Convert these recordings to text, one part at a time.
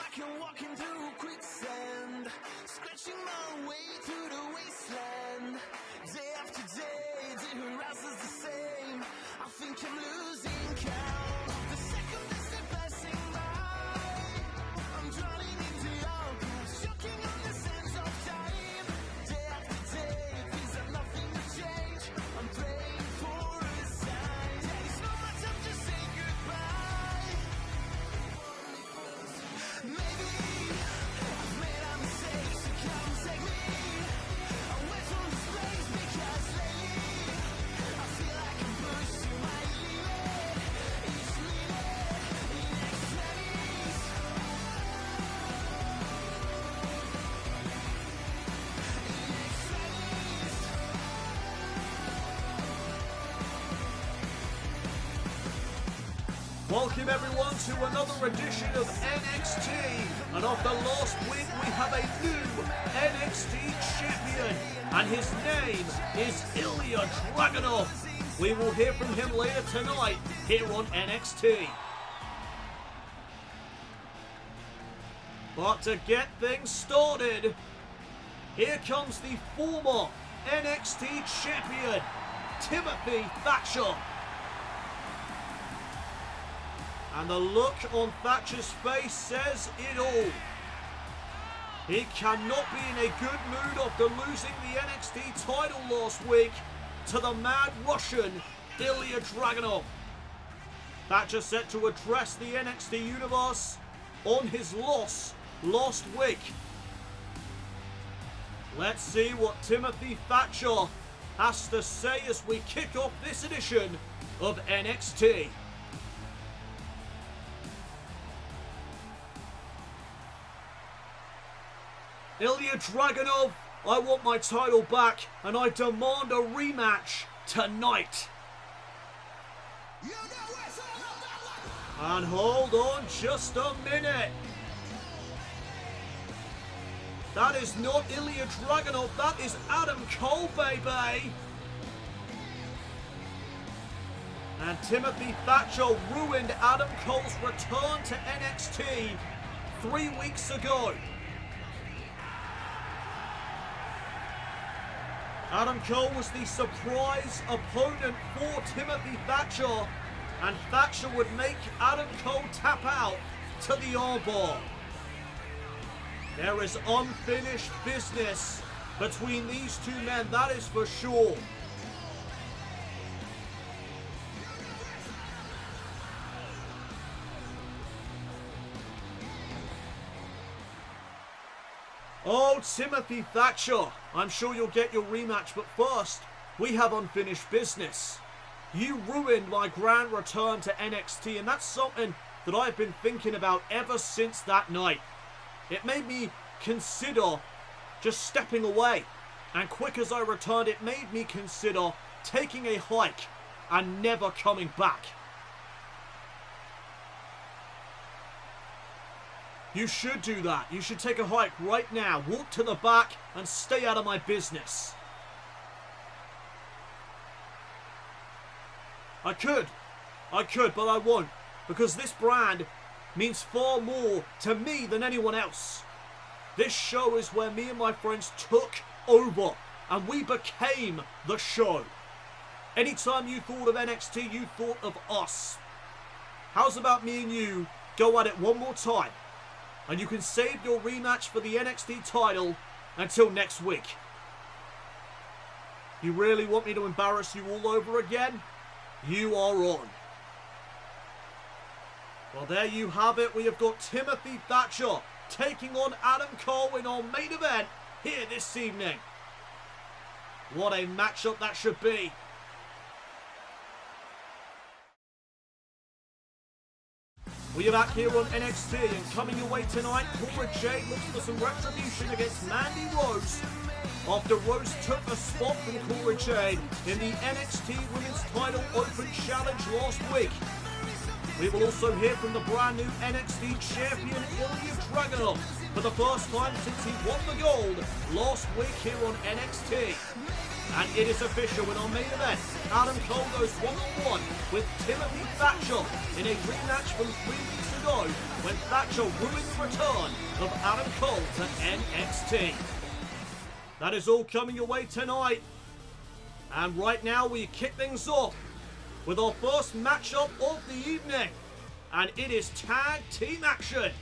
like I'm walking through quicksand, scratching my way through the wasteland. Day after day, different routes is the same. I think I'm losing count. The seconds they're passing by, I'm drowning into your grasp, choking on the sands of time. Day after day, things are nothing to change. I'm praying for a sign. There is no more time to say goodbye. Maybe I've made a mistake, so come take me away from this place, because lately I feel like I'm pushed to my limit. Each minute in extremis. Welcome everyone to another edition of NXT, and after last week we have a new NXT champion, and his name is Ilya Dragunov. We will hear from him later tonight here on NXT. But to get things started, here comes the former NXT champion, Timothy Thatcher. And the look on Thatcher's face says it all. He cannot be in a good mood after losing the NXT title last week to the mad Russian Ilya Dragunov. Thatcher set to address the NXT universe on his loss last week. Let's see what Timothy Thatcher has to say as we kick off this edition of NXT. Ilya Dragunov, I want my title back and I demand a rematch tonight. And hold on just a minute. That is not Ilya Dragunov, that is Adam Cole, baby. And Timothy Thatcher ruined Adam Cole's return to NXT 3 weeks ago. Adam Cole was the surprise opponent for Timothy Thatcher, and Thatcher would make Adam Cole tap out to the armbar. There is unfinished business between these two men, that is for sure. Oh, Timothy Thatcher, I'm sure you'll get your rematch, but first, we have unfinished business. You ruined my grand return to NXT, and that's something that I've been thinking about ever since that night. It made me consider just stepping away, and quick as I returned, it made me consider taking a hike and never coming back. You should do that. You should take a hike right now, walk to the back, and stay out of my business. I could, but I won't, because this brand means far more to me than anyone else. This show is where me and my friends took over, and we became the show. Anytime you thought of NXT, you thought of us. How's about me and you go at it one more time? And you can save your rematch for the NXT title until next week. You really want me to embarrass you all over again? You are on. Well, there you have it. We have got Timothy Thatcher taking on Adam Cole in our main event here this evening. What a matchup that should be. We are back here on NXT, and coming your way tonight, Cora Jade looks for some retribution against Mandy Rose after Rose took a spot from Cora Jade in the NXT Women's Title Open Challenge last week. We will also hear from the brand new NXT champion Ilya Dragunov for the first time since he won the gold last week here on NXT. And it is official with our main event. Adam Cole goes one-on-one with Timothy Thatcher in a rematch from 3 weeks ago when Thatcher ruined the return of Adam Cole to NXT. That is all coming your way tonight. And right now we kick things off with our first matchup of the evening. And it is tag team action.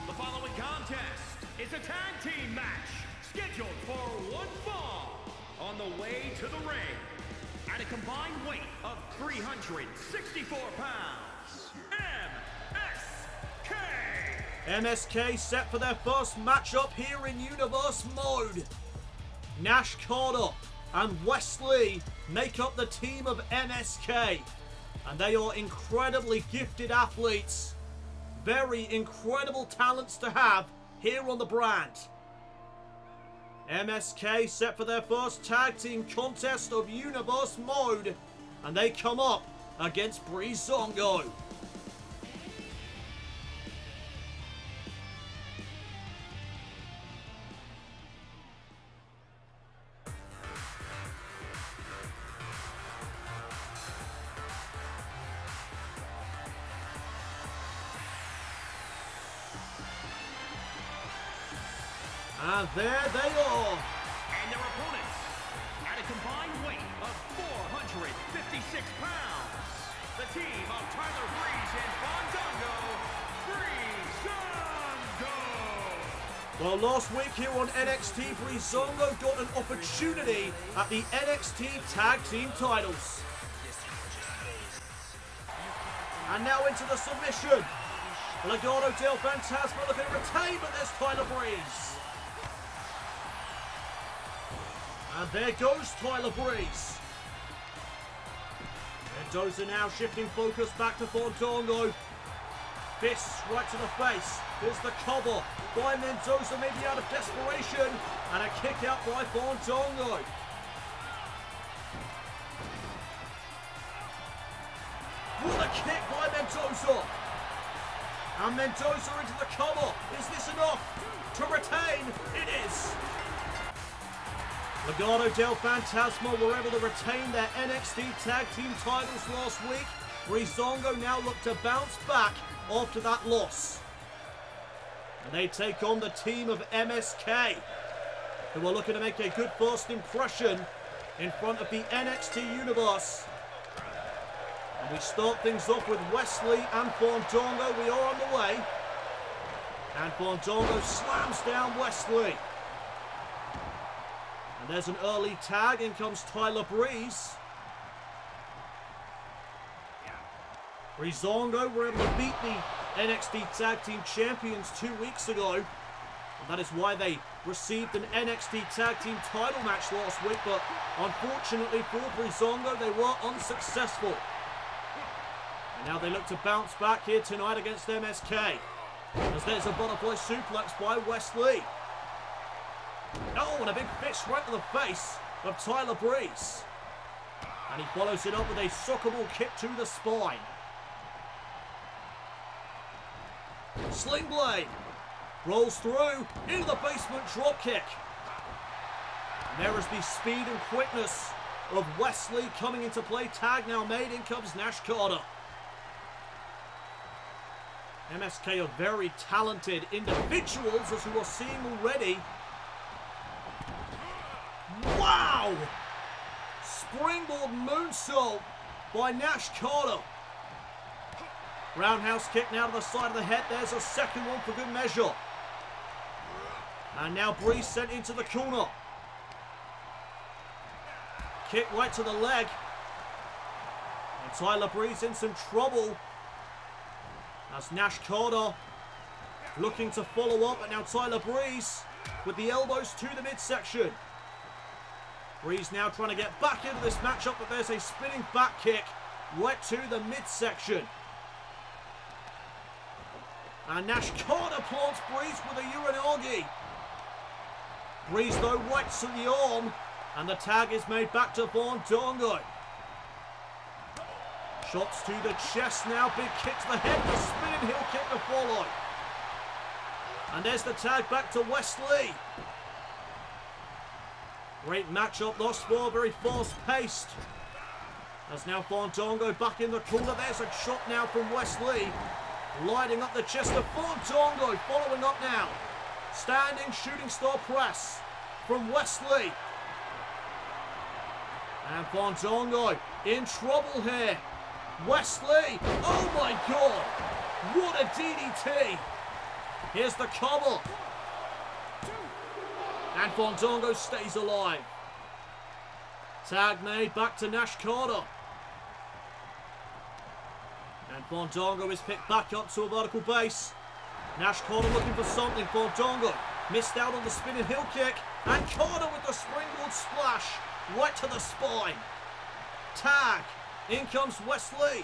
The following contest is a tag team match scheduled for one fall on the way to the ring at a combined weight of 364 pounds. MSK set for their first matchup here in Universe Mode. Nash Carter and Wesley make up the team of MSK, and they are incredibly gifted athletes. Very incredible talents to have here on the brand. MSK set for their first tag team contest of Universe Mode, and they come up against Breezango. And there they are. And their opponents, at a combined weight of 456 pounds, the team of Tyler Breeze and Fandango, Breezango. Well, last week here on NXT, Breezango got an opportunity at the NXT Tag Team titles. And now into the submission. Legado del Fantasma looking to retain, but there's Tyler Breeze. And there goes Tyler Breeze. Mendoza now shifting focus back to Fandango. Fists right to the face. Here's the cover by Mendoza, maybe out of desperation. And a kick out by Fandango. What a kick by Mendoza. And Mendoza into the cover. Is this enough to retain? It is. Legado del Fantasma were able to retain their NXT Tag Team titles last week. Breezango now look to bounce back after that loss. And they take on the team of MSK, who are looking to make a good first impression in front of the NXT universe. And we start things off with Wesley and Fandango. We are on the way. And Fandango slams down Wesley. And there's an early tag. In comes Tyler Breeze. Breezango were able to beat the NXT Tag Team Champions 2 weeks ago. And that is why they received an NXT Tag Team title match last week. But unfortunately for Breezango, they were unsuccessful. And now they look to bounce back here tonight against MSK. As there's a butterfly suplex by Wesley. Oh, and a big fist right to the face of Tyler Breeze. And he follows it up with a soccer ball kick to the spine. Sling blade. Rolls through into the basement drop kick. And there is the speed and quickness of Wesley coming into play. Tag now made. In comes Nash Carter. MSK are very talented individuals, as we are seeing already. Wow! Springboard moonsault by Nash Carter. Roundhouse kick now to the side of the head. There's a second one for good measure. And now Breeze sent into the corner. Kick right to the leg. And Tyler Breeze in some trouble. As Nash Carter looking to follow up. And now Tyler Breeze with the elbows to the midsection. Breeze now trying to get back into this matchup, but there's a spinning back kick right to the midsection. And Nash Carter plants Breeze with a Uranagi. Breeze though right to the arm, and the tag is made back to Fandango. Shots to the chest now, big kick to the head, the spinning heel kick to follow. And there's the tag back to Wesley. Great matchup thus far, very fast-paced. As now Fandango back in the corner. There's a shot now from Wesley. Lighting up the chest of Fandango. Following up now. Standing shooting star press from Wesley. And Fandango in trouble here. Wesley. Oh my God. What a DDT. Here's the cover. And Fandango stays alive. Tag made back to Nash Carter. And Fandango is picked back up to a vertical base. Nash Carter looking for something. Fandango missed out on the spinning heel kick. And Carter with the springboard splash right to the spine. Tag. In comes Wesley.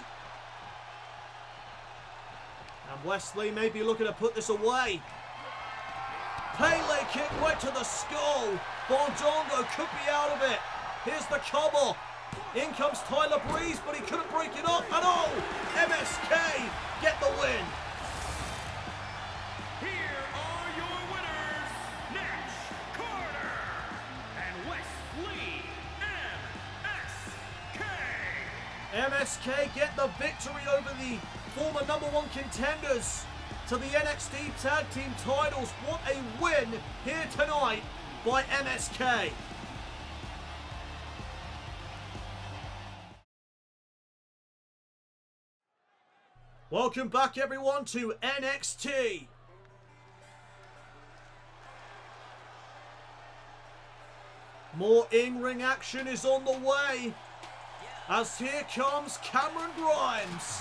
And Wesley may be looking to put this away. Pele kick right to the skull. Fandango could be out of it. Here's the cover. In comes Tyler Breeze, but he couldn't break it up. And oh, MSK get the win. Here are your winners, Nash Carter and Wesley MSK. MSK get the victory over the former #1 contenders to the NXT Tag Team titles. What a win here tonight by MSK. Welcome back everyone to NXT. More in-ring action is on the way, as here comes Cameron Grimes.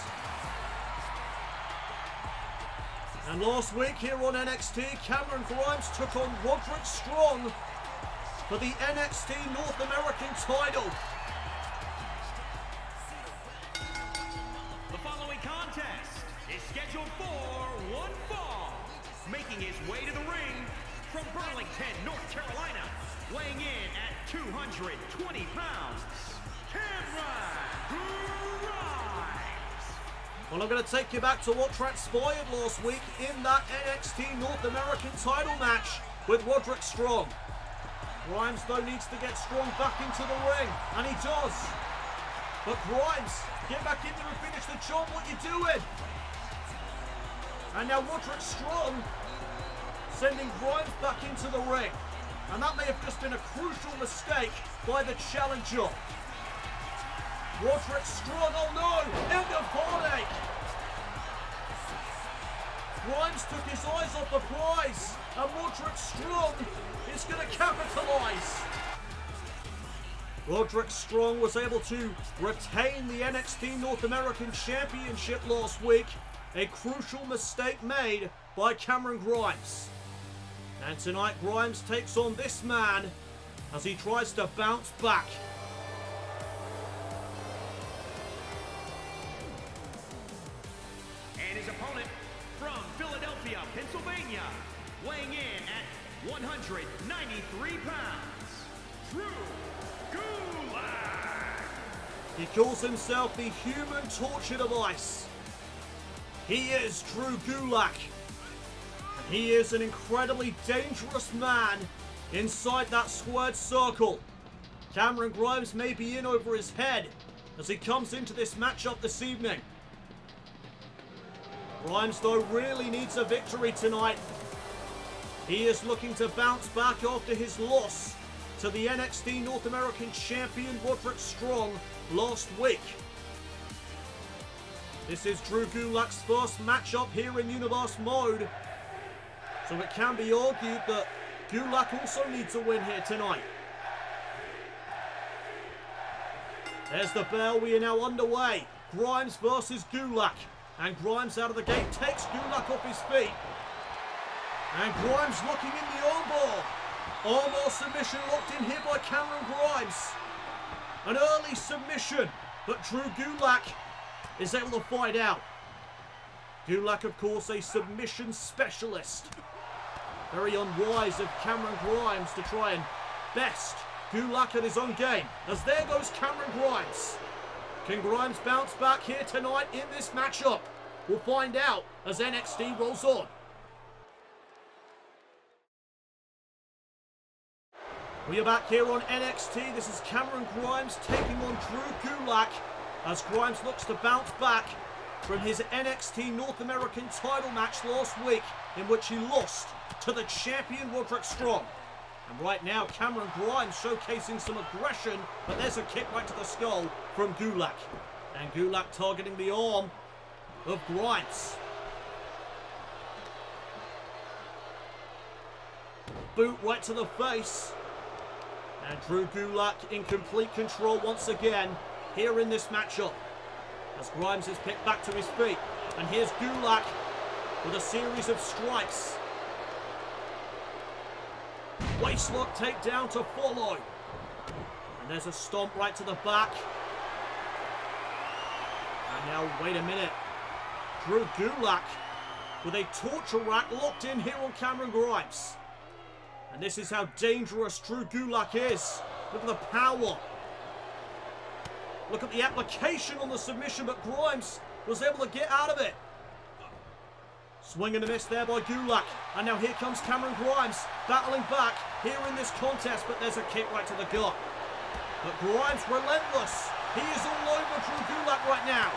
And last week here on NXT, Cameron Grimes took on Roderick Strong for the NXT North American title. The following contest is scheduled for one fall. Making his way to the ring from Burlington, North Carolina, weighing in at 220 pounds, Cameron Grimes. Well, I'm going to take you back to what transpired last week in that NXT North American title match with Roderick Strong. Grimes, though, needs to get Strong back into the ring, and he does. But Grimes, get back in there and finish the job. What you doing? And now Roderick Strong sending Grimes back into the ring. And that may have just been a crucial mistake by the challenger. Roderick Strong, oh no, end of heartache. Grimes took his eyes off the prize, and Roderick Strong is going to capitalise. Roderick Strong was able to retain the NXT North American Championship last week. A crucial mistake made by Cameron Grimes. And tonight Grimes takes on this man as he tries to bounce back. And his opponent from Philadelphia, Pennsylvania, weighing in at 193 pounds, Drew Gulak. He calls himself the human torture device. He is Drew Gulak. And he is an incredibly dangerous man inside that squared circle. Cameron Grimes may be in over his head as he comes into this matchup this evening. Grimes, though, really needs a victory tonight. He is looking to bounce back after his loss to the NXT North American champion Roderick Strong last week. This is Drew Gulak's first matchup here in Universe Mode, so it can be argued that Gulak also needs a win here tonight. There's the bell, we are now underway. Grimes versus Gulak. And Grimes out of the gate takes Gulak off his feet. And Grimes looking in the armbar. Armbar submission locked in here by Cameron Grimes. An early submission, but Drew Gulak is able to fight out. Gulak, of course, a submission specialist. Very unwise of Cameron Grimes to try and best Gulak at his own game. As there goes Cameron Grimes. Can Grimes bounce back here tonight in this matchup? We'll find out as NXT rolls on. We are back here on NXT. This is Cameron Grimes taking on Drew Gulak as Grimes looks to bounce back from his NXT North American title match last week in which he lost to the champion Roderick Strong. And right now Cameron Grimes showcasing some aggression, but there's a kick right to the skull from Gulak. And Gulak targeting the arm of Grimes. Boot right to the face. And Drew Gulak in complete control once again here in this matchup. As Grimes is picked back to his feet. And here's Gulak with a series of strikes. Waistlock takedown to follow. And there's a stomp right to the back. And now, wait a minute. Drew Gulak with a torture rack locked in here on Cameron Grimes. And this is how dangerous Drew Gulak is. Look at the power. Look at the application on the submission, but Grimes was able to get out of it. Swing and a miss there by Gulak. And now here comes Cameron Grimes battling back here in this contest, but there's a kick right to the gut. But Grimes relentless. He is all over Drew Gulak right now.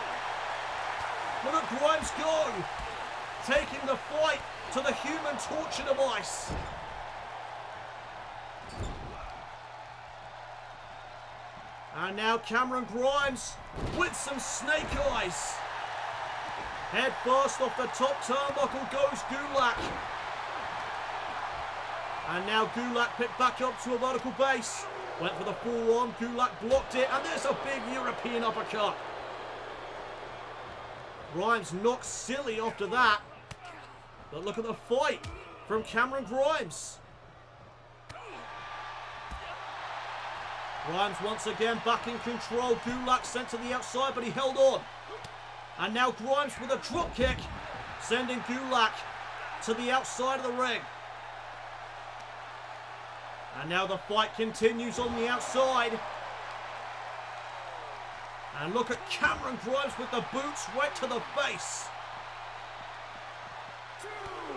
Look at Grimes go. Taking the fight to the human torture device. And now Cameron Grimes with some snake eyes. Head first off the top turnbuckle goes Gulak. And now Gulak picked back up to a vertical base. Went for the forearm, Gulak blocked it, and there's a big European uppercut. Grimes knocked silly after that. But look at the fight from Cameron Grimes. Grimes once again back in control. Gulak sent to the outside, but he held on. And now Grimes with a drop kick, sending Gulak to the outside of the ring. And now the fight continues on the outside. And look at Cameron Grimes with the boots right to the face.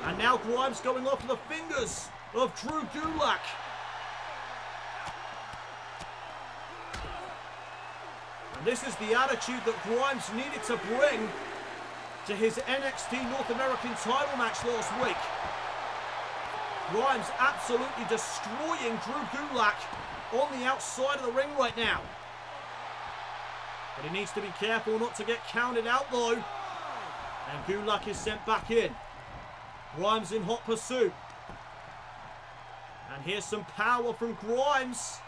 And now Grimes going after the fingers of Drew Gulak. This is the attitude that Grimes needed to bring to his NXT North American title match last week. Grimes absolutely destroying Drew Gulak on the outside of the ring right now. But he needs to be careful not to get counted out though. And Gulak is sent back in. Grimes in hot pursuit. And here's some power from Grimes.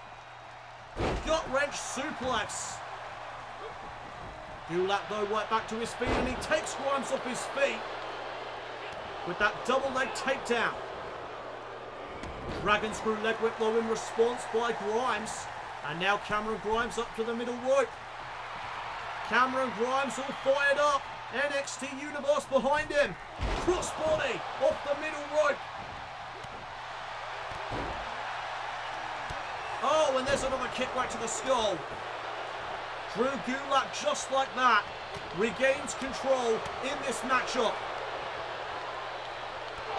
Gut wrench suplex. Gulak though right back to his feet, and he takes Grimes off his feet with that double leg takedown. Dragon screw leg whip though in response by Grimes. And now Cameron Grimes up to the middle rope. Cameron Grimes all fired up. NXT Universe behind him. Crossbody off the middle rope. Oh, and there's another kick right to the skull. Drew Gulak, just like that, regains control in this matchup.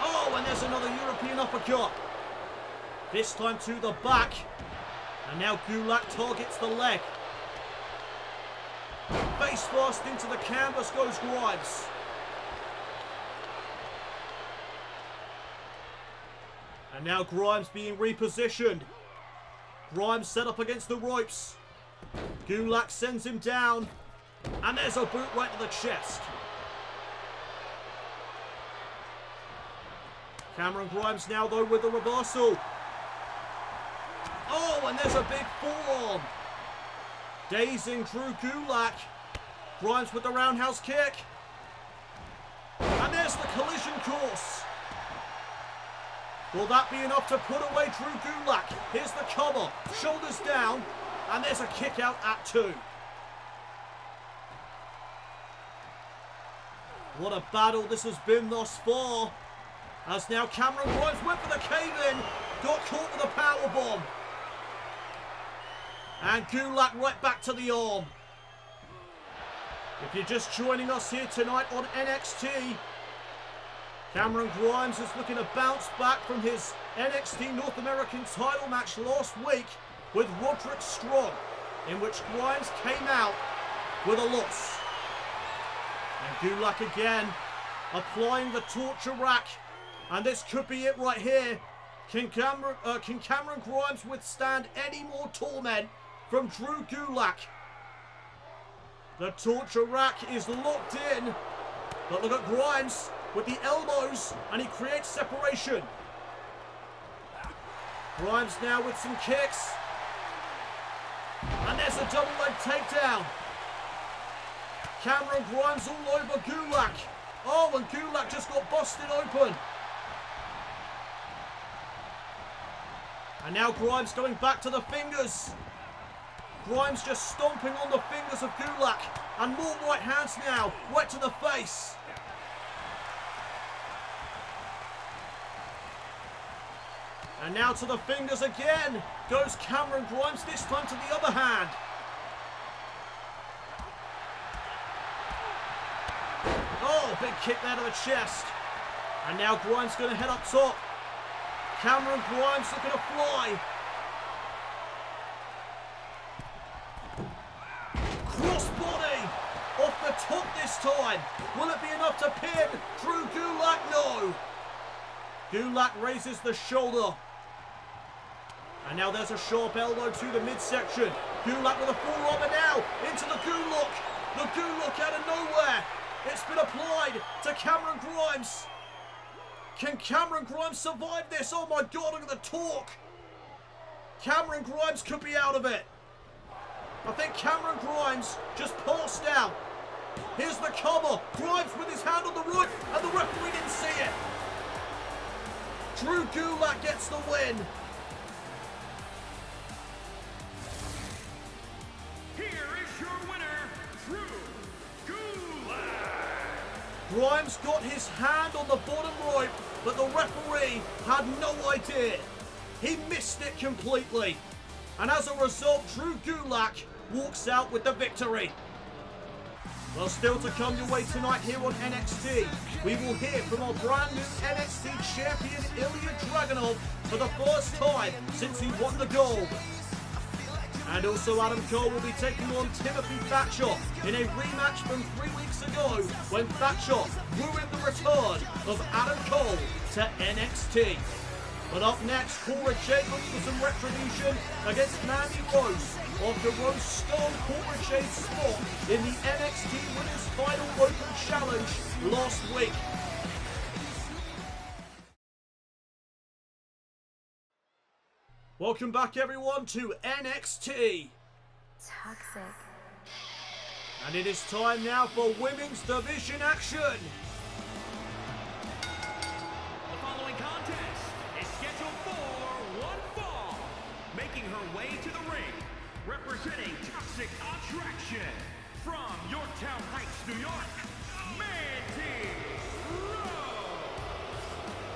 Oh, and there's another European uppercut. This time to the back. And now Gulak targets the leg. Face first into the canvas goes Grimes. And now Grimes being repositioned. Grimes set up against the ropes. Gulak sends him down. And there's a boot right to the chest. Cameron Grimes now though with the reversal. Oh, and there's a big forearm. Dazing Drew Gulak. Grimes with the roundhouse kick. And there's the collision course. Will that be enough to put away Drew Gulak? Here's the cover. Shoulders down. And there's a kick out at 2. What a battle this has been thus far. As now Cameron Grimes went for the cave-in. Got caught with a powerbomb. And Gulak right back to the arm. If you're just joining us here tonight on NXT, Cameron Grimes is looking to bounce back from his NXT North American title match last week with Roderick Strong, in which Grimes came out with a loss. And Gulak again, applying the torture rack, and this could be it right here. Can Cameron Grimes withstand any more torment from Drew Gulak? The torture rack is locked in, but look at Grimes with the elbows, and he creates separation. Grimes now with some kicks, and there's a double leg takedown. Cameron Grimes all over Gulak. Oh, and Gulak just got busted open. And now Grimes going back to the fingers. Grimes just stomping on the fingers of Gulak. And more right hands now, right to the face. And now to the fingers again. Goes Cameron Grimes, this time to the other hand. Oh, big kick there to the chest. And now Grimes going to head up top. Cameron Grimes looking to fly. Crossbody off the top this time. Will it be enough to pin Drew Gulak? No. Gulak raises the shoulder. And now there's a sharp elbow to the midsection. Gulak with a full rubber now into the Gulak. The Gulak out of nowhere. It's been applied to Cameron Grimes. Can Cameron Grimes survive this? Oh my God, look at the torque. Cameron Grimes could be out of it. I think Cameron Grimes just passed out. Here's the cover. Grimes with his hand on the rope, and the referee didn't see it. Drew Gulak gets the win. Here is your winner, Drew Gulak. Grimes got his hand on the bottom rope, but the referee had no idea. He missed it completely. And as a result, Drew Gulak walks out with the victory. Well, still to come your way tonight here on NXT, we will hear from our brand new NXT champion Ilya Dragunov for the first time since he won the gold. And also Adam Cole will be taking on Timothy Thatcher in a rematch from 3 weeks ago when Thatcher ruined the return of Adam Cole to NXT. But up next, Cora Jade looks for some retribution against Mandy Rose after Rose stole Cora Jade's spot in the NXT Women's Title Open Challenge last week. Welcome back everyone to NXT. Toxic. And it is time now for Women's Division action. The following contest is scheduled for one fall. Making her way to the ring, representing Toxic Attraction from Yorktown Heights, New York, Mandy Rose.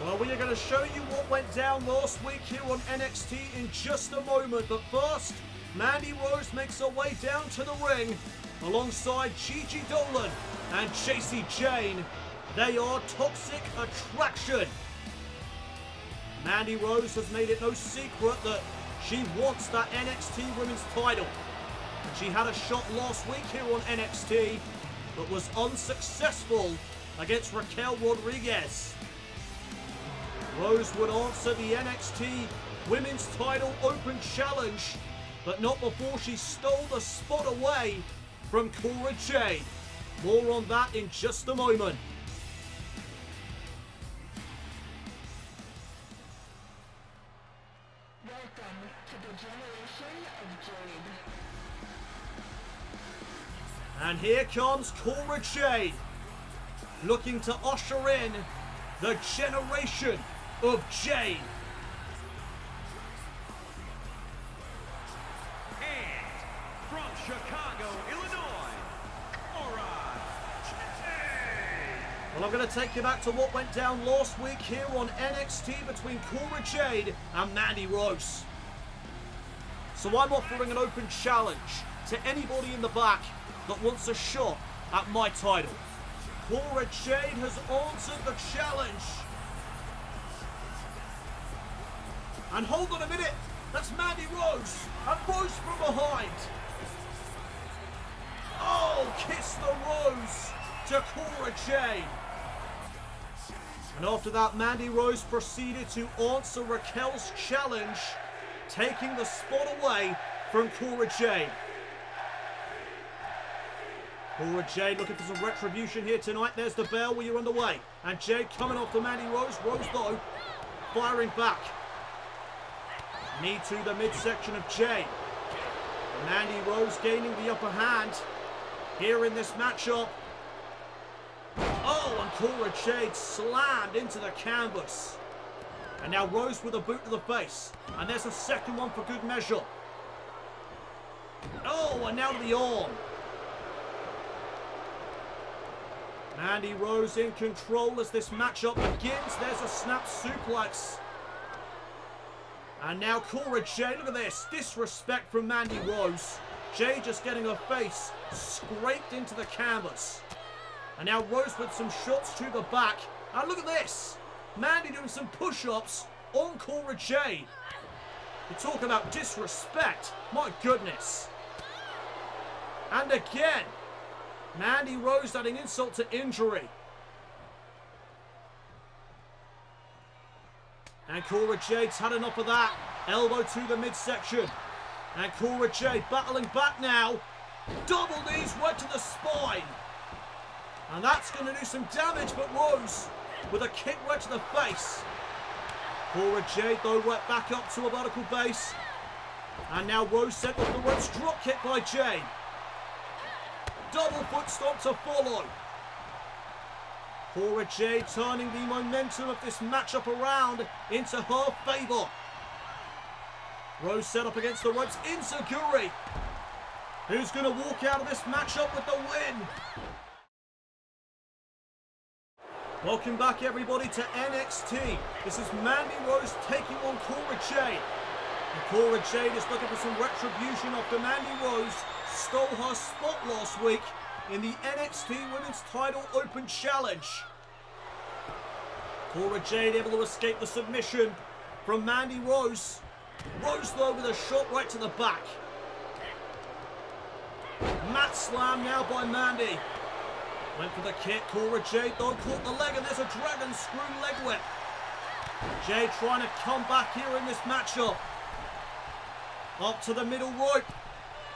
Well, we are going to show you what went down last week here on NXT in just a moment. But first, Mandy Rose makes her way down to the ring alongside Gigi Dolan and Jacy Jayne. They are Toxic Attraction. Mandy Rose has made it no secret that she wants that NXT Women's title. And she had a shot last week here on NXT, but was unsuccessful against Raquel Rodriguez. Rose would answer the NXT Women's Title Open Challenge, but not before she stole the spot away from Cora Jade. More on that in just a moment. Welcome to the generation of Jade. And here comes Cora Jade, looking to usher in the generation of Jade. And from Chicago, Illinois, Cora Jade. Well, I'm going to take you back to what went down last week here on NXT between Cora Jade and Mandy Rose. So I'm offering an open challenge to anybody in the back that wants a shot at my title. Cora Jade has answered the challenge. And hold on a minute, that's Mandy Rose, and Rose from behind. Oh, kiss the rose to Cora Jade. And after that, Mandy Rose proceeded to answer Raquel's challenge, taking the spot away from Cora Jade. Cora Jade looking for some retribution here tonight. There's the bell where you're underway. And Jade coming off to Mandy Rose. Rose, though, firing back. Knee to the midsection of Jade. Mandy Rose gaining the upper hand here in this matchup. Oh, and Cora Jade slammed into the canvas. And now Rose with a boot to the face. And there's a second one for good measure. Oh, and now to the arm. Mandy Rose in control as this matchup begins. There's a snap suplex. And now Cora Jade, look at this. Disrespect from Mandy Rose. Jade just getting her face scraped into the canvas. And now Rose with some shots to the back. And look at this. Mandy doing some push-ups on Cora Jade. You talk about disrespect. My goodness. And again, Mandy Rose adding insult to injury. And Cora Jade's had enough of that. Elbow to the midsection. And Cora Jade battling back now. Double knees right to the spine. And that's going to do some damage, but Rose with a kick right to the face. Cora Jade, though, right back up to a vertical base. And now Rose sent off the ropes. Drop kick by Jade. Double foot stomp to follow. Cora Jade turning the momentum of this matchup around into her favour. Rose set up against the ropes. Enziguri. Who's going to walk out of this matchup with the win? Welcome back, everybody, to NXT. This is Mandy Rose taking on Cora Jade. And Cora Jade is looking for some retribution after Mandy Rose stole her spot last week in the NXT Women's Title Open Challenge. Cora Jade able to escape the submission from Mandy Rose. Rose, though, with a shot right to the back. Mat slam now by Mandy. Went for the kick. Cora Jade, though, caught the leg, and there's a dragon screw leg whip. Jade trying to come back here in this matchup. Up to the middle rope.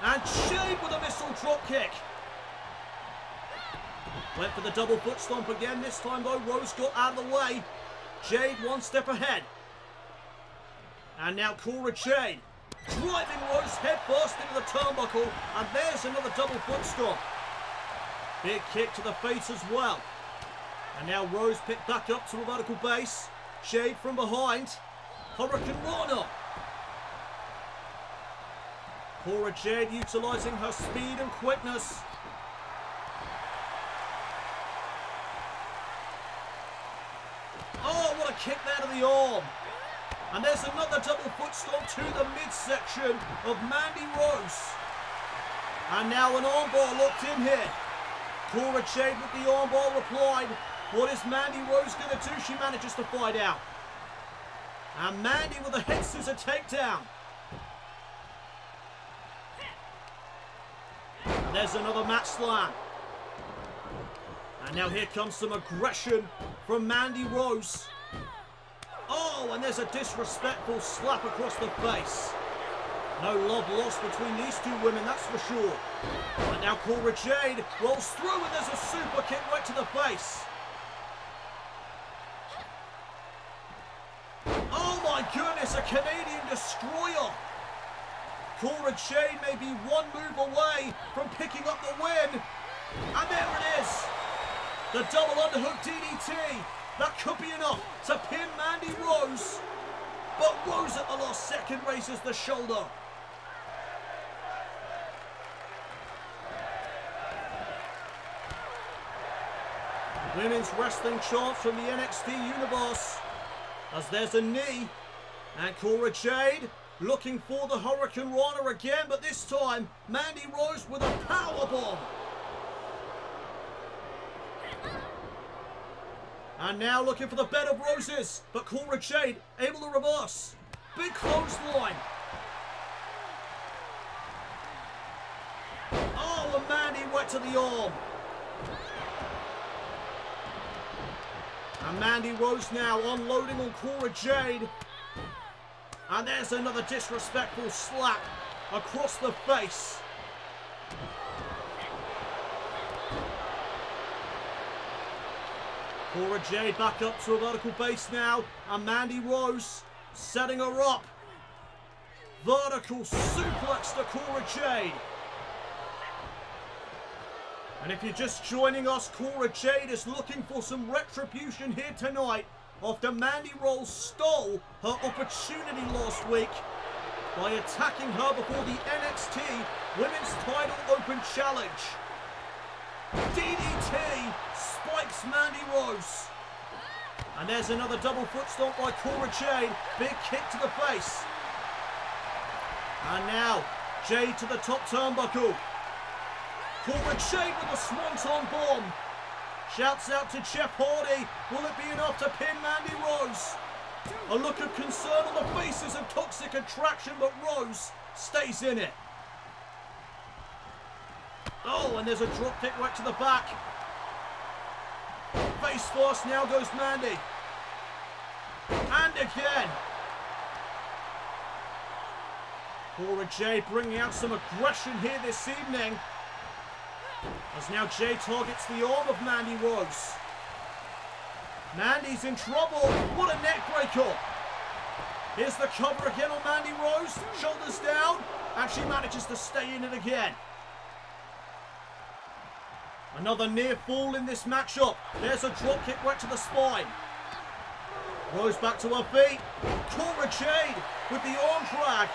And Jade with a missile drop kick. Went for the double foot stomp again. This time, though, Rose got out of the way. Jade one step ahead. And now Cora Jade driving Rose head first into the turnbuckle. And there's another double foot stomp. Big kick to the face as well. And now Rose picked back up to a vertical base. Jade from behind. Hurricane Rana. Cora Jade utilising her speed and quickness. Oh, what a kick there to the arm. And there's another double foot stomp to the midsection of Mandy Rose. And now an armbar locked in here. Cora Jade with the armbar applied. What is Mandy Rose going to do? She manages to fight out. And Mandy with a head scissor takedown. And there's another mat slam. And now here comes some aggression from Mandy Rose. Oh, and there's a disrespectful slap across the face. No love lost between these two women, that's for sure. And now Cora Jade rolls through, and there's a super kick right to the face. Oh my goodness, a Canadian destroyer. Cora Jade may be one move away from picking up the win. And there it is. The double underhook DDT. That could be enough to pin Mandy Rose. But Rose at the last second raises the shoulder. Women's wrestling chants from the NXT universe. As there's a knee. And Cora Jade looking for the Hurricane Rana again. But this time, Mandy Rose with a powerbomb. And now looking for the bed of roses, but Cora Jade able to reverse. Big clothesline. Oh, and Mandy went to the arm. And Mandy Rose now unloading on Cora Jade. And there's another disrespectful slap across the face. Cora Jade back up to a vertical base now. And Mandy Rose setting her up. Vertical suplex to Cora Jade. And if you're just joining us, Cora Jade is looking for some retribution here tonight after Mandy Rose stole her opportunity last week by attacking her before the NXT Women's Title Open Challenge. DDT spikes Mandy Rose. And there's another double foot stomp by Cora Jade. Big kick to the face. And now, Jade to the top turnbuckle. Cora Jade with a swanton bomb. Shouts out to Jeff Hardy. Will it be enough to pin Mandy Rose? A look of concern on the faces of Toxic Attraction, but Rose stays in it. Oh, and there's a drop kick right to the back. Face first, now goes Mandy. And again. Cora Jade bringing out some aggression here this evening. As now Jade targets the arm of Mandy Rose. Mandy's in trouble. What a neck breaker. Here's the cover again on Mandy Rose. Shoulders down. And she manages to stay in it again. Another near fall in this matchup. There's a drop kick right to the spine. Rose back to her feet. Cora Jade with the arm drag.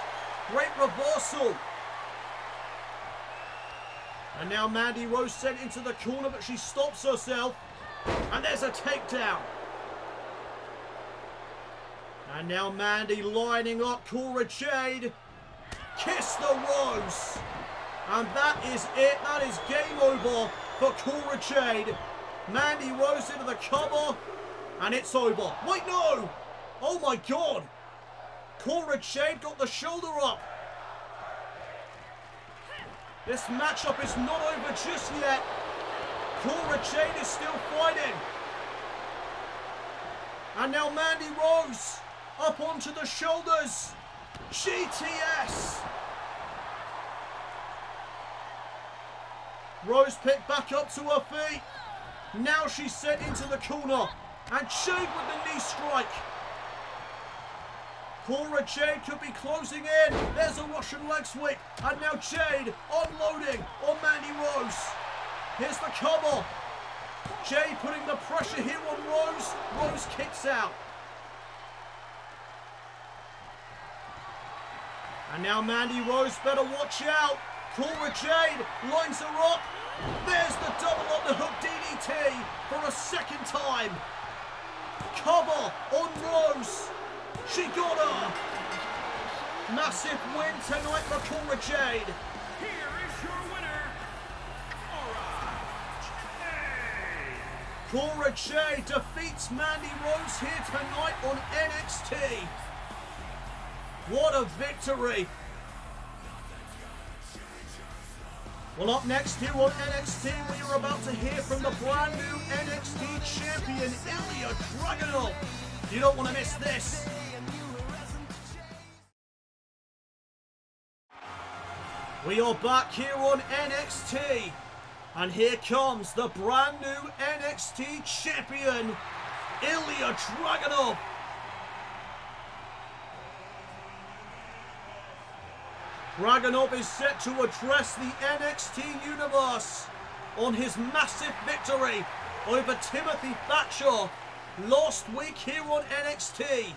Great reversal. And now Mandy Rose sent into the corner, but she stops herself. And there's a takedown. And now Mandy lining up Cora Jade. Kiss the Rose. And that is it. That is game over for Cora Jade. Mandy Rose into the cover. And it's over. Wait, no. Oh my God. Cora Jade got the shoulder up. This matchup is not over just yet. Cora Jade is still fighting. And now Mandy Rose up onto the shoulders. GTS. Rose picked back up to her feet. Now she's sent into the corner. And Jade with the knee strike. Cora Jade could be closing in. There's a Russian leg sweep. And now Jade unloading on Mandy Rose. Here's the cover. Jade putting the pressure here on Rose. Rose kicks out. And now Mandy Rose better watch out. Cora Jade lines her up. There's the double underhook DDT for a second time. Cover on Rose. She got her. Massive win tonight for Cora Jade. Here is your winner, Cora Cora Jade. Jade defeats Mandy Rose here tonight on NXT. What a victory. Well, up next here on NXT, we are about to hear from the brand new NXT champion, Ilya Dragunov. You don't want to miss this. We are back here on NXT. And here comes the brand new NXT champion, Ilya Dragunov. Dragunov is set to address the NXT universe on his massive victory over Timothy Thatcher last week here on NXT.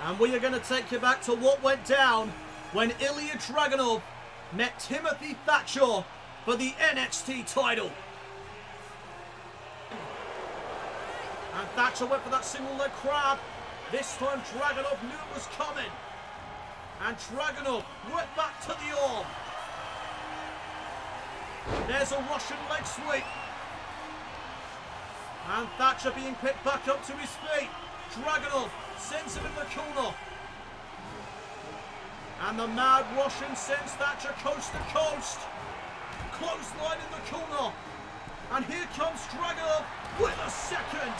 And we are going to take you back to what went down when Ilya Dragunov met Timothy Thatcher for the NXT title. And Thatcher went for that single leg crab. This time Dragunov knew it was coming. And Dragunov went back to the arm. There's a Russian leg sweep. And Thatcher being picked back up to his feet. Dragunov sends him in the corner. And the Mad Russian sends Thatcher coast to coast. Clothesline in the corner. And here comes Dragunov with a second.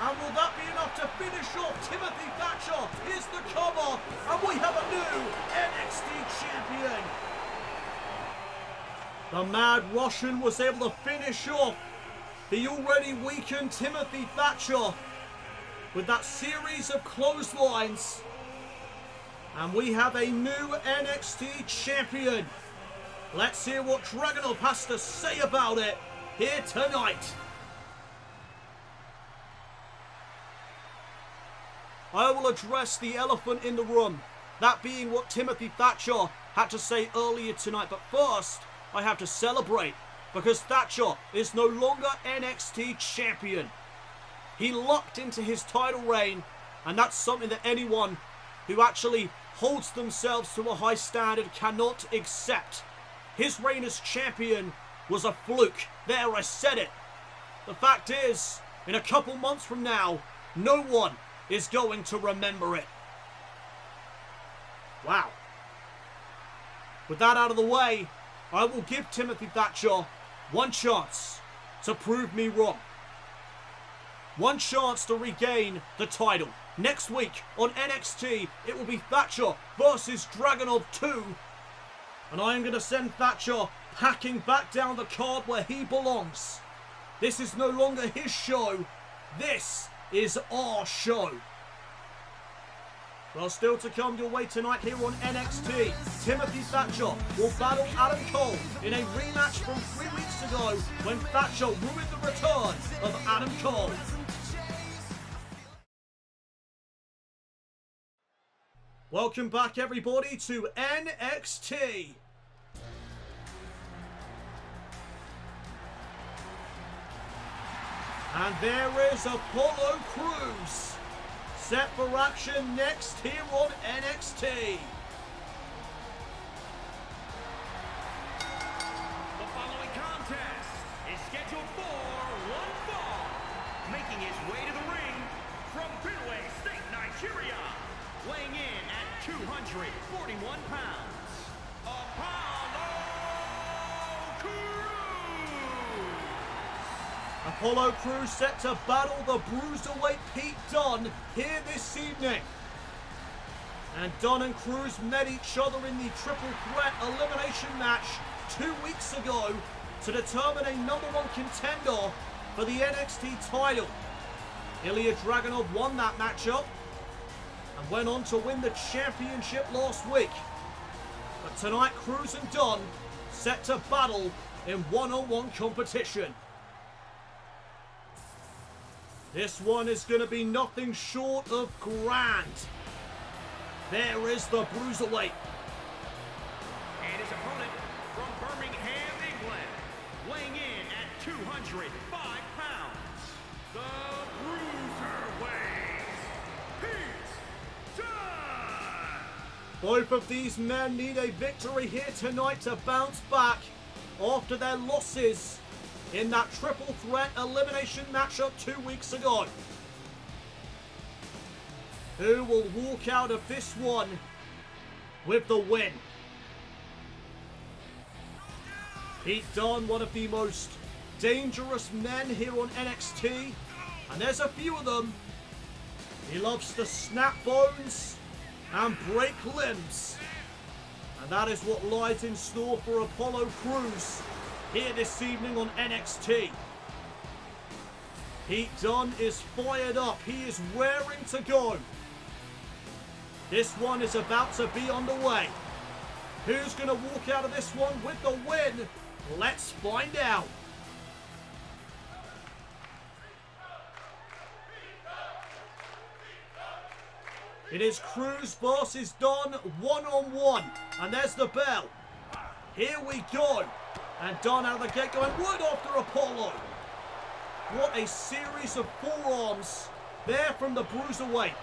And will that be enough to finish off Timothy Thatcher? Here's the cover. And we have a new NXT champion. The Mad Russian was able to finish off the already weakened Timothy Thatcher with that series of clotheslines. And we have a new NXT champion. Let's hear what Dragunov has to say about it here tonight. I will address the elephant in the room, that being what Timothy Thatcher had to say earlier tonight. But first, I have to celebrate, because Thatcher is no longer NXT champion. He locked into his title reign, and that's something that anyone who actually holds themselves to a high standard cannot accept. His reign as champion was a fluke. There, I said it. The fact is, in a couple months from now, no one is going to remember it. Wow. With that out of the way, I will give Timothy Thatcher one chance to prove me wrong. One chance to regain the title. Next week on NXT, it will be Thatcher versus Dragunov 2. And I am going to send Thatcher packing back down the card where he belongs. This is no longer his show. This is our show. Well, still to come your way tonight here on NXT, Timothy Thatcher will battle Adam Cole in a rematch from 3 weeks ago when Thatcher ruined the return of Adam Cole. Welcome back, everybody, to NXT. And there is Apollo Crews, set for action next here on NXT. The following contest is scheduled for one fall. Making his way to the ring from Benue State, Nigeria, weighing in at 241 pounds, Apollo Crews. Apollo Crews set to battle the Bruiserweight Pete Dunne here this evening. And Dunne and Crews met each other in the Triple Threat Elimination match 2 weeks ago to determine a #1 contender for the NXT title. Ilya Dragunov won that matchup and went on to win the championship last week. But tonight, Crews and Dunne set to battle in one-on-one competition. This one is going to be nothing short of grand. There is the Bruiserweight. And his opponent from Birmingham, England, weighing in at 205 pounds, the Bruiserweight, Pete Dunne. Both of these men need a victory here tonight to bounce back after their losses in that Triple Threat Elimination matchup 2 weeks ago. Who will walk out of this one with the win? Pete Dunne, one of the most dangerous men here on NXT, and there's a few of them. He loves to snap bones and break limbs. And that is what lies in store for Apollo Crews here this evening on NXT. Pete Dunne is fired up. He is raring to go. This one is about to be underway. Who's going to walk out of this one with the win? Let's find out. It is Crews versus Dunne one-on-one. And there's the bell. Here we go. And Dunne out of the gate going right after Apollo. What a series of forearms there from the Bruiserweight.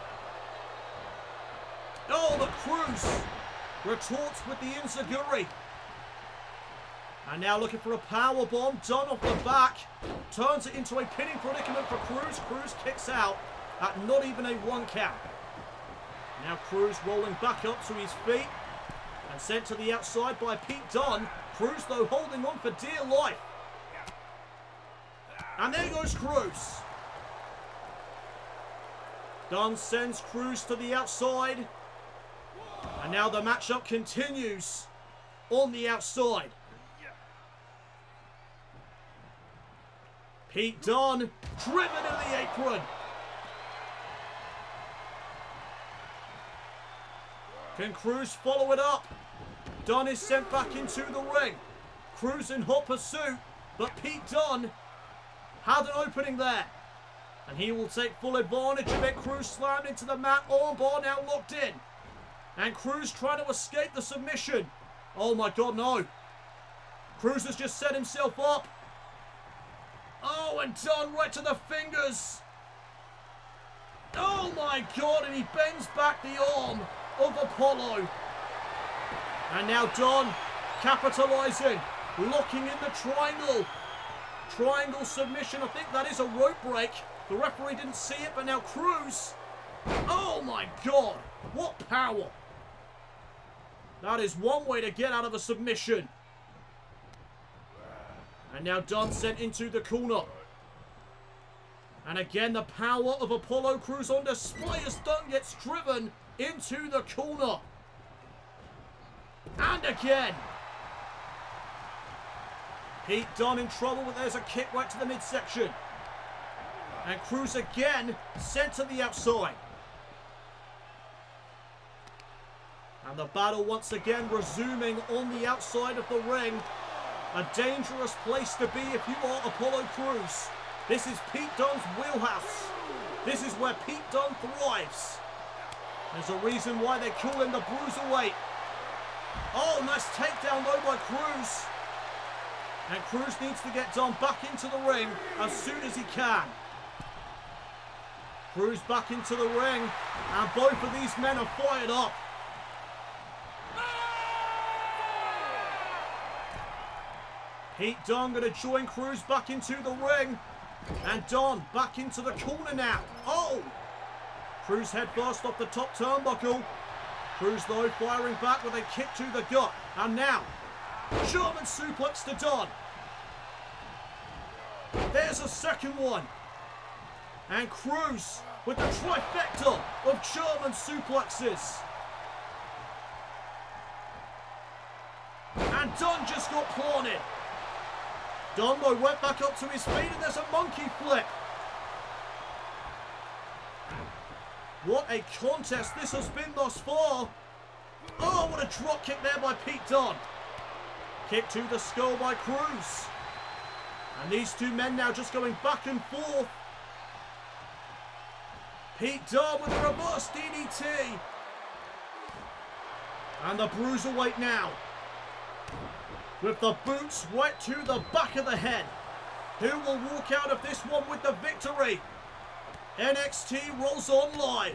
Oh, the Crews retorts with the enziguri. And now looking for a power bomb. Dunn off the back. Turns it into a pinning predicament for Cruz. Cruz kicks out at not even a 1 count. Now Cruz rolling back up to his feet. And sent to the outside by Pete Dunne. Cruz, though, holding on for dear life. And there goes Cruz. Dunne sends Cruz to the outside. And now the matchup continues on the outside. Pete Dunne driven in the apron. Can Cruz follow it up? Dunne is sent back into the ring. Cruz in hot pursuit, but Pete Dunne had an opening there. And he will take full advantage of it. Cruz slammed into the mat. Armbar now locked in. And Cruz trying to escape the submission. Oh my God, no. Cruz has just set himself up. Oh, and Dunne right to the fingers. Oh my God, and he bends back the arm of Apollo. And now Dunne capitalizing, locking in the triangle. Triangle submission. I think that is a rope break. The referee didn't see it, but now Cruz. Oh my God, what power. That is one way to get out of a submission. And now Dunne sent into the corner. And again, the power of Apollo Crews on display as Dunne gets driven into the corner. And again. Pete Dunne in trouble, but there's a kick right to the midsection. And Crews again sent to the outside. And the battle once again resuming on the outside of the ring. A dangerous place to be if you are Apollo Crews. This is Pete Dunne's wheelhouse. This is where Pete Dunne thrives. There's a reason why they call him the Bruiserweight. Oh, nice takedown though by Crews. And Crews needs to get Dunne back into the ring as soon as he can. Crews back into the ring, and both of these men are fired up. Pete Dunne going to join Crews back into the ring. And Dunne back into the corner now. Oh! Crews head first off the top turnbuckle. Crews though firing back with a kick to the gut. And now, German suplex to Dunne. There's a second one. And Crews with the trifecta of German suplexes. And Dunne just got planted. Dunne though went back up to his feet and there's a monkey flip. What a contest this has been thus far. Oh, what a drop kick there by Pete Dunne. Kick to the skull by Crews. And these two men now just going back and forth. Pete Dunne with a reverse DDT. And the Bruiserweight now. With the boots right to the back of the head. Who will walk out of this one with the victory? NXT rolls on live.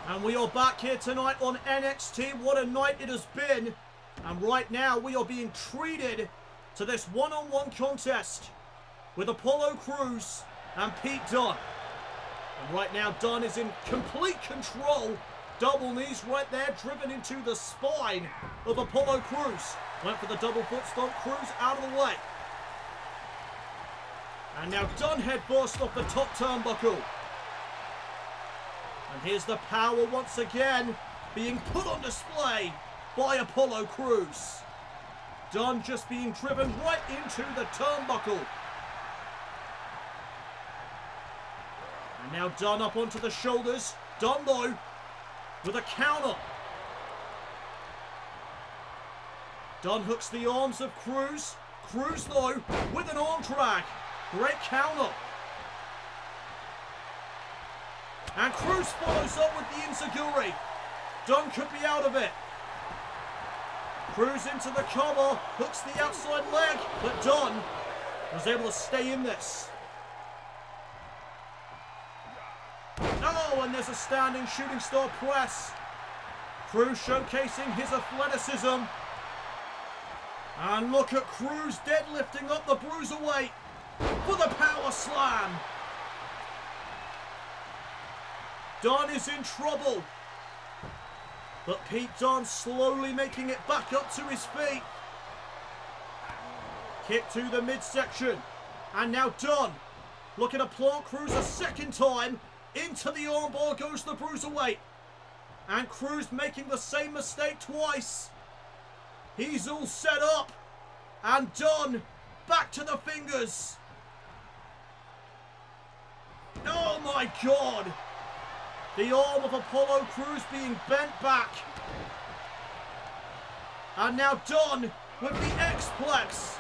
And we are back here tonight on NXT. What a night it has been. And right now we are being treated to this one-on-one contest with Apollo Crews and Pete Dunne. And right now Dunne is in complete control. Double knees right there, driven into the spine of Apollo Crews. Went for the double foot stomp, Crews out of the way. And now Dunne head first off the top turnbuckle. And here's the power once again being put on display by Apollo Crews. Dunne just being driven right into the turnbuckle. And now Dunne up onto the shoulders. Dunne though with a counter. Dunne hooks the arms of Crews. Crews though with an arm drag. Great counter. And Crews follows up with the enziguri. Dunne could be out of it. Crews into the cover. Hooks the outside leg. But Dunne was able to stay in this. Oh, and there's a standing shooting star press. Cruz showcasing his athleticism. And look at Cruz deadlifting up the bruiserweight for the power slam. Dunne is in trouble. But Pete Dunne slowly making it back up to his feet. Kick to the midsection. And now Dunne looking to plant Cruz a second time. Into the armbar goes the bruiserweight. And Cruz making the same mistake twice. He's all set up. And Dunne back to the fingers. Oh my God. The arm of Apollo Crews being bent back. And now Dunne with the X-Plex.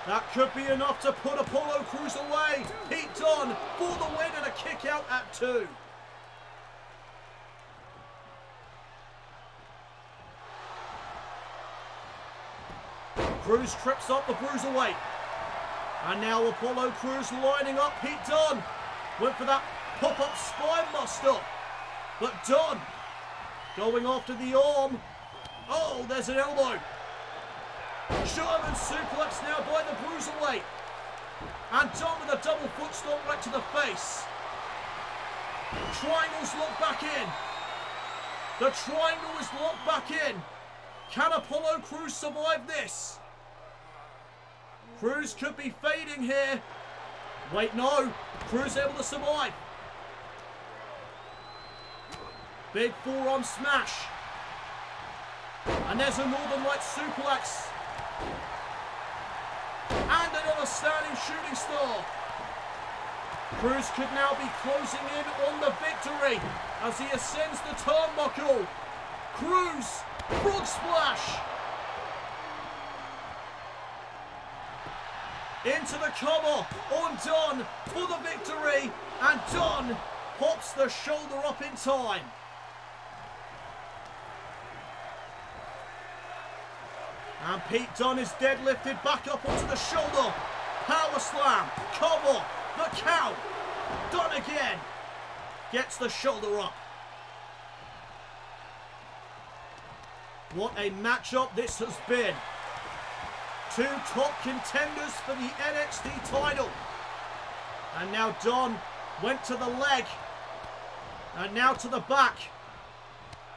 That could be enough to put Apollo Crews away. Pete Dunne for the win and a kick out at 2. Crews trips up the bruiserweight. And now Apollo Crews lining up Pete Dunne. Went for that pop-up spine buster. But Dunne going after the arm. Oh, there's an elbow. German suplex now by the bruiserweight. And Dunne with a double foot stomp right to the face. Triangles locked back in. The triangle is locked back in. Can Apollo Crews survive this? Crews could be fading here. Wait, no. Crews able to survive. Big forearm smash. And there's a Northern Light suplex. And another standing shooting star. Crews could now be closing in on the victory as he ascends the turnbuckle. Crews, frog splash. Into the cover on Dunne for the victory. And Dunne pops the shoulder up in time. And Pete Dunne is deadlifted back up onto the shoulder. Power slam, cover, the count. Dunne again. Gets the shoulder up. What a matchup this has been. Two top contenders for the NXT title. And now Dunne went to the leg. And now to the back.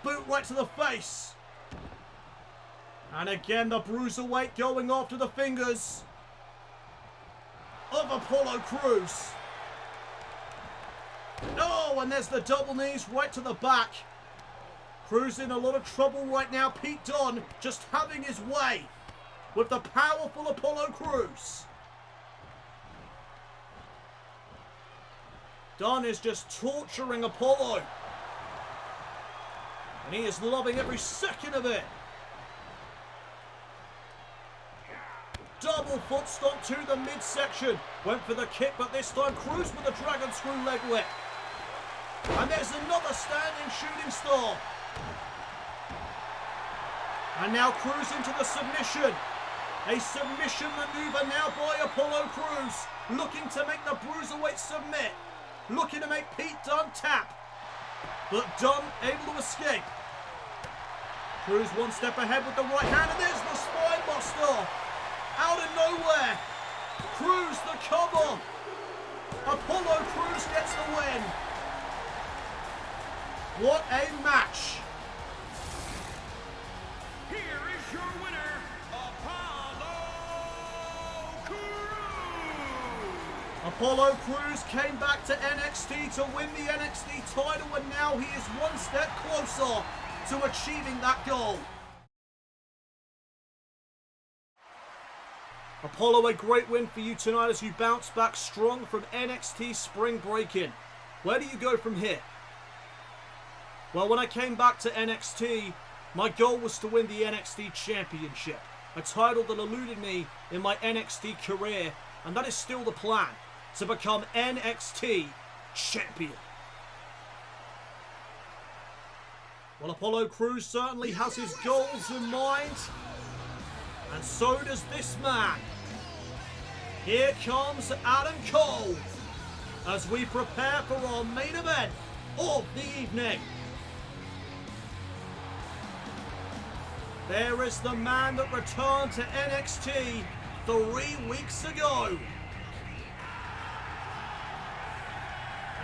Boot right to the face. And again the bruiserweight going after the fingers of Apollo Crews. Oh, and there's the double knees right to the back. Crews in a lot of trouble right now. Pete Dunne just having his way with the powerful Apollo Crews. Dunne is just torturing Apollo. And he is loving every second of it. Double foot stomp to the midsection. Went for the kick, but this time Crews with a dragon screw leg whip. And there's another standing shooting star. And now Crews into the submission. A submission maneuver now by Apollo Crews. Looking to make the bruiserweight submit. Looking to make Pete Dunne tap. But Dunne able to escape. Crews one step ahead with the right hand. And there's the spine buster. Out of nowhere. Crews the cover. Apollo Crews gets the win. What a match. Here is your winner, Apollo Crews. Apollo Crews came back to NXT to win the NXT title, and now he is one step closer to achieving that goal. Apollo, a great win for you tonight as you bounce back strong from NXT Spring Break-In. Where do you go from here? Well, when I came back to NXT, my goal was to win the NXT Championship, a title that eluded me in my NXT career, and that is still the plan, to become NXT Champion. Well, Apollo Crews certainly has his goals in mind, and so does this man. Here comes Adam Cole as we prepare for our main event of the evening. There is the man that returned to NXT 3 weeks ago.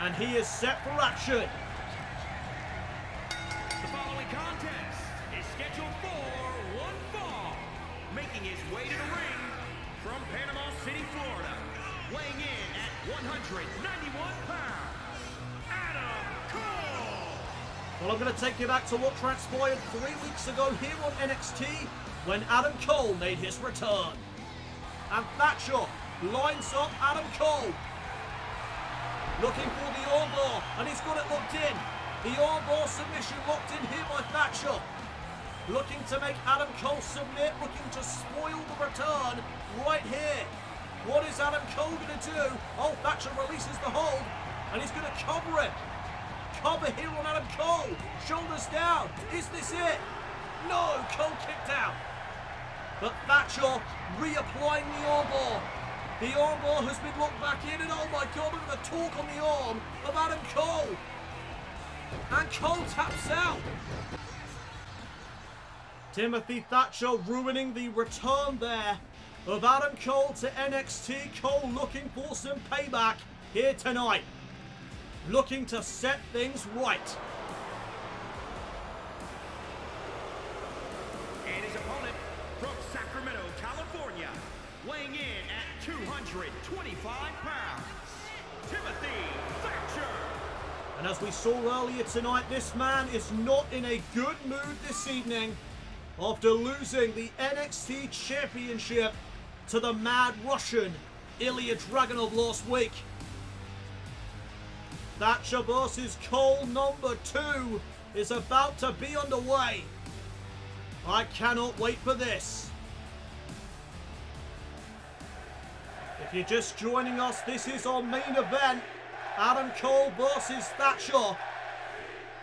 And he is set for action. The following contest is scheduled for one fall. Making his way to the ring from Panama City, Florida. Weighing in at 191 pounds, Adam Cole. Well, I'm going to take you back to what transpired 3 weeks ago here on NXT when Adam Cole made his return. And Thatcher lines up Adam Cole. Looking for the armbar, and he's got it locked in. The armbar submission locked in here by Thatcher. Looking to make Adam Cole submit, looking to spoil the return right here. What is Adam Cole going to do? Oh, Thatcher releases the hold, and he's going to cover it. Cover here on Adam Cole. Shoulders down. Is this it? No, Cole kicked out. But Thatcher reapplying the armbar. The armbar has been locked back in, and oh my god, look at the torque on the arm of Adam Cole. And Cole taps out. Timothy Thatcher ruining the return there of Adam Cole to NXT. Cole looking for some payback here tonight. Looking to set things right. And his opponent from Sacramento, California, weighing in at 225 pounds, Timothy Thatcher. And as we saw earlier tonight, this man is not in a good mood this evening after losing the NXT Championship to the Mad Russian Ilya Dragunov last week. Thatcher versus Cole number 2 is about to be underway. I cannot wait for this. If you're just joining us, this is our main event. Adam Cole versus Thatcher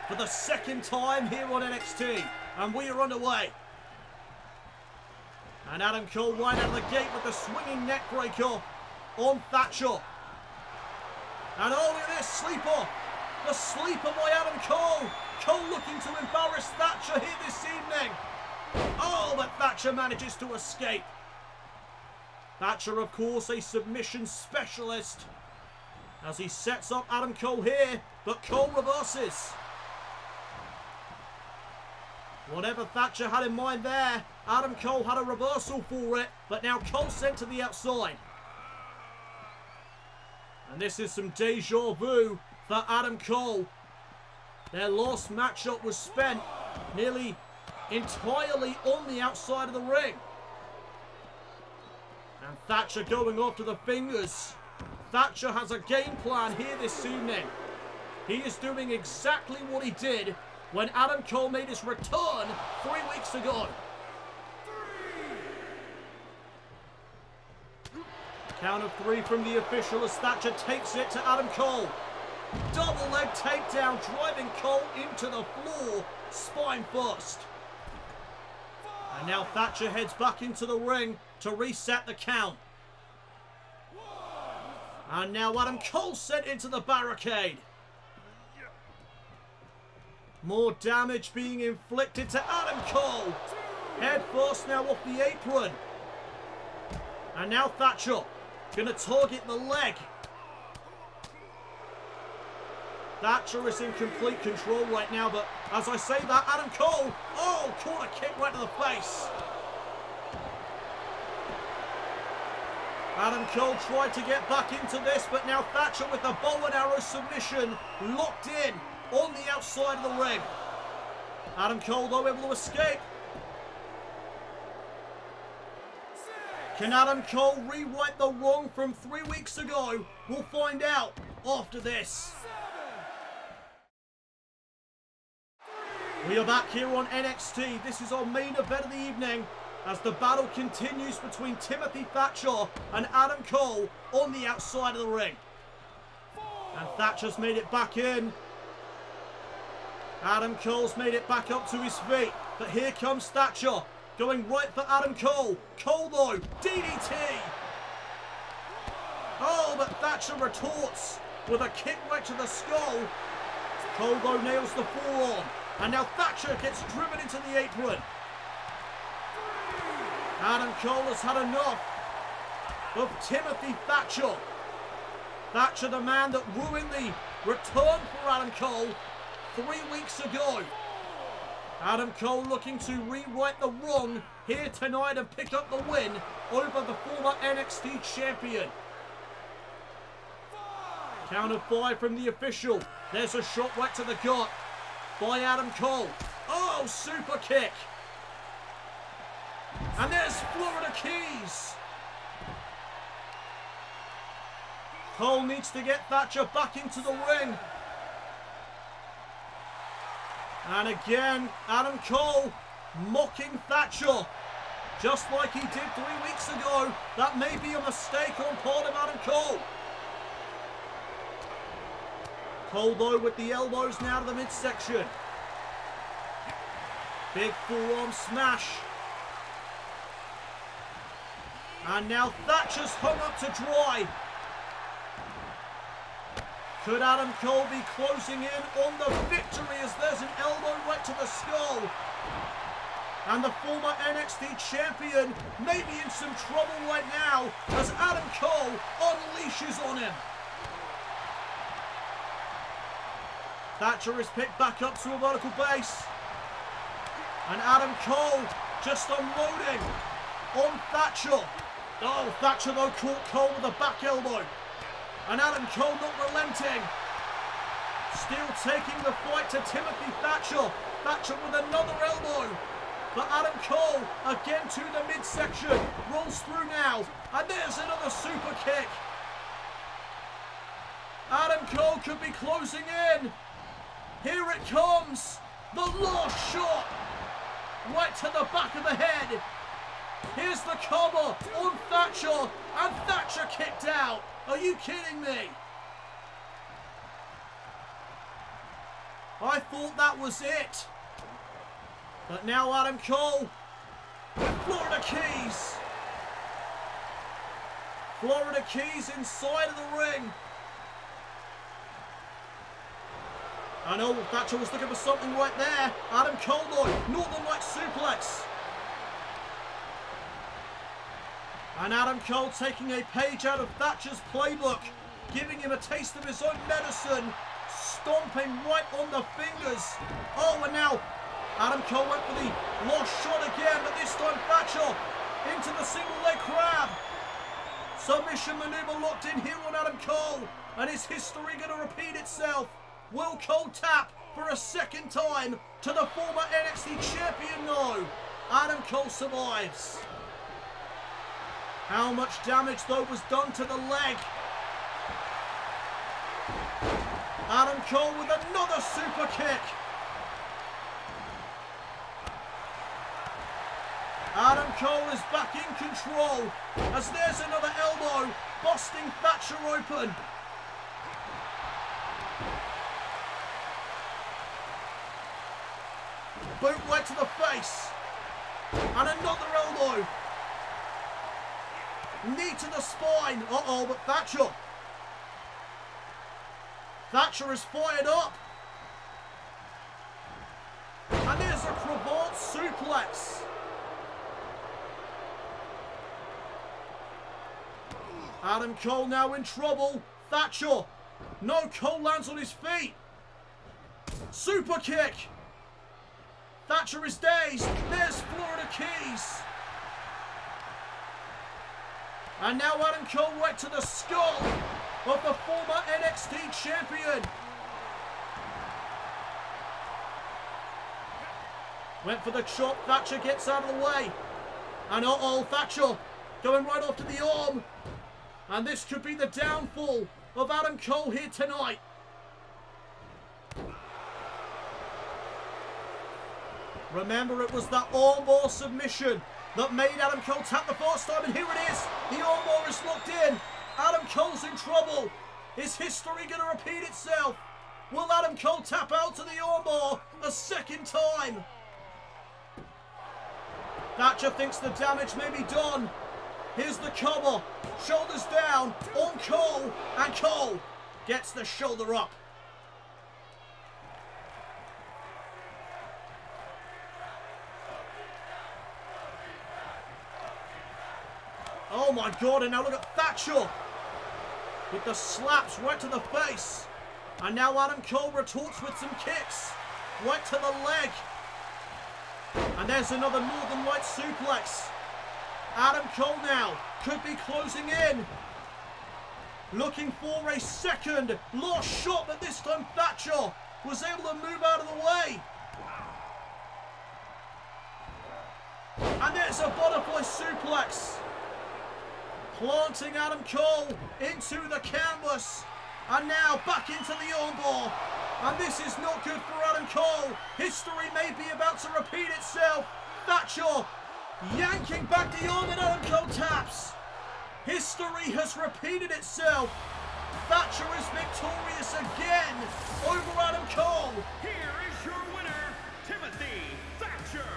for the second time here on NXT. And we are underway. And Adam Cole right out of the gate with the swinging neck breaker on Thatcher. And oh, look at this sleeper. The sleeper by Adam Cole. Cole looking to embarrass Thatcher here this evening. Oh, but Thatcher manages to escape. Thatcher, of course, a submission specialist. As he sets up Adam Cole here, but Cole reverses. Whatever Thatcher had in mind there, Adam Cole had a reversal for it, but now Cole sent to the outside. And this is some deja vu for Adam Cole. Their last matchup was spent nearly entirely on the outside of the ring. And Thatcher going after the fingers. Thatcher has a game plan here this evening. He is doing exactly what he did when Adam Cole made his return 3 weeks ago. Count of 3 from the official as Thatcher takes it to Adam Cole. Double leg takedown, driving Cole into the floor, spine first. And now Thatcher heads back into the ring to reset the count. And now Adam Cole sent into the barricade. More damage being inflicted to Adam Cole. Head first now off the apron. And now Thatcher gonna target the leg. Thatcher is in complete control right now, but as I say that, Adam Cole, oh, caught a kick right to the face. Adam Cole tried to get back into this, but now Thatcher with the bow and arrow submission locked in on the outside of the ring. Adam Cole, though, able to escape. Can Adam Cole rewrite the wrong from 3 weeks ago? We'll find out after this. We are back here on NXT. This is our main event of the evening as the battle continues between Timothy Thatcher and Adam Cole on the outside of the ring. And Thatcher's made it back in. Adam Cole's made it back up to his feet. But here comes Thatcher, going right for Adam Cole. Cole, though, DDT. Oh, but Thatcher retorts with a kick right to the skull. Cole, though, nails the forearm. And now Thatcher gets driven into the apron. Adam Cole has had enough of Timothy Thatcher. Thatcher, the man that ruined the return for Adam Cole 3 weeks ago. Adam Cole looking to rewrite the wrong here tonight and pick up the win over the former NXT champion. Count of 5 from the official. There's a shot right to the gut by Adam Cole. Oh, super kick. And there's Florida Keys. Cole needs to get Thatcher back into the ring. And again, Adam Cole mocking Thatcher. Just like he did 3 weeks ago. That may be a mistake on part of Adam Cole. Cole, though, with the elbows now to the midsection. Big forearm smash. And now Thatcher's hung up to dry. Could Adam Cole be closing in on the victory as there's an elbow right to the skull? And the former NXT champion may be in some trouble right now as Adam Cole unleashes on him. Thatcher is picked back up to a vertical base. And Adam Cole just unloading on Thatcher. Oh, Thatcher though caught Cole with a back elbow. And Adam Cole not relenting. Still taking the fight to Timothy Thatcher. Thatcher with another elbow. But Adam Cole again to the midsection. Rolls through now. And there's another super kick. Adam Cole could be closing in. Here it comes. The last shot. Right to the back of the head. Here's the cover on Thatcher. And Thatcher kicked out. Are you kidding me? I thought that was it. But now Adam Cole with Florida Keys. Florida Keys inside of the ring. I know Thatcher was looking for something right there. Adam Cole though, Northern Light suplex. And Adam Cole taking a page out of Thatcher's playbook, giving him a taste of his own medicine, stomping right on the fingers. Oh, and now Adam Cole went for the lost shot again, but this time Thatcher into the single leg crab. Submission maneuver locked in here on Adam Cole. And is history going to repeat itself? Will Cole tap for a second time to the former NXT champion? No. Adam Cole survives. How much damage though was done to the leg? Adam Cole with another super kick. Adam Cole is back in control as there's another elbow busting Thatcher open. Boot right to the face. And another elbow. Knee to the spine. Uh-oh, but Thatcher. Thatcher is fired up. And there's a cravat suplex. Adam Cole now in trouble. Thatcher. No, Cole lands on his feet. Super kick. Thatcher is dazed. There's Florida Keys. And now Adam Cole right to the skull of the former NXT champion. Went for the chop. Thatcher gets out of the way. And uh-oh, Thatcher going right after the arm. And this could be the downfall of Adam Cole here tonight. Remember, it was that armbar submission that made Adam Cole tap the first time, and here it is. The armbar is locked in. Adam Cole's in trouble. Is history going to repeat itself? Will Adam Cole tap out to the armbar a second time? Thatcher thinks the damage may be done. Here's the cover. Shoulders down on Cole, and Cole gets the shoulder up. Oh my god, and now look at Thatcher with the slaps right to the face. And now Adam Cole retorts with some kicks right to the leg. And there's another Northern Light suplex. Adam Cole now could be closing in. Looking for a second last shot, but this time Thatcher was able to move out of the way. And there's a butterfly suplex. Planting Adam Cole into the canvas. And now back into the armbar. And this is not good for Adam Cole. History may be about to repeat itself. Thatcher yanking back the arm and Adam Cole taps. History has repeated itself. Thatcher is victorious again over Adam Cole. Here is your winner, Timothy Thatcher.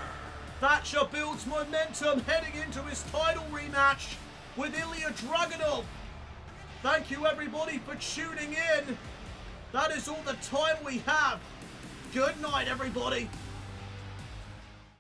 Thatcher builds momentum heading into his title rematch with Ilya Dragunov. Thank you everybody for tuning in. That is all the time we have. Good night everybody.